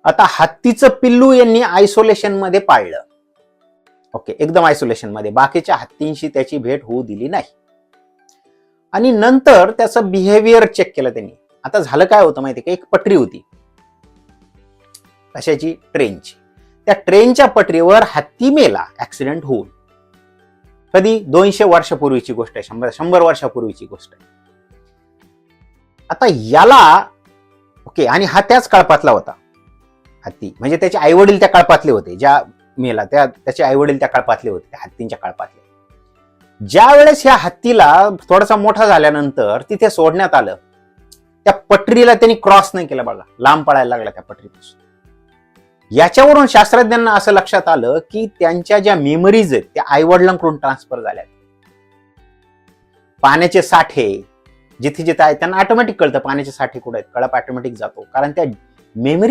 आता हत्तीचं पिल्लू यांनी आयसोलेशन मध्ये पाळलं. ओके, एकदम आयसोलेशन मध्ये, बाकीच्या हत्तींशी त्याची भेट होऊ दिली नाही. आणि नंतर त्याचं बिहेवियर चेक केलं त्यांनी. आता झालं काय होतं माहिती का, एक पटरी होती कशाची, ट्रेनची. त्या ट्रेनच्या पटरीवर हत्ती मेला ऍक्सिडेंट होऊन. कधी 200 वर्षापूर्वीची गोष्ट आहे, 100 वर्षापूर्वीची गोष्ट आहे. आता याला ओके, आणि हा त्याच काळपातला होता हत्ती, म्हणजे त्याचे आई वडील त्या काळपातले होते, ज्या मेला त्याचे आई वडील त्या काळपातले होते, त्या हत्तींच्या काळपातले. ज्या वेळेस ह्या हत्तीला थोडासा मोठा झाल्यानंतर तिथे सोडण्यात आलं, त्या पटरीला त्यांनी क्रॉस नाही केला बघा, लांब पळायला लागला त्या पटरीपासून. याच्यावरून शास्त्रज्ञांना असं लक्षात आलं की त्यांच्या ज्या मेमरीज आहेत त्या आई वडिलांकडून ट्रान्सफर झाल्या. पाण्याचे साठे जिथे जिथे आहेत त्यांना ऑटोमॅटिक कळतं पाण्याचे साठे कुठे आहेत, कळप ऑटोमॅटिक जातो, कारण त्या मेमरी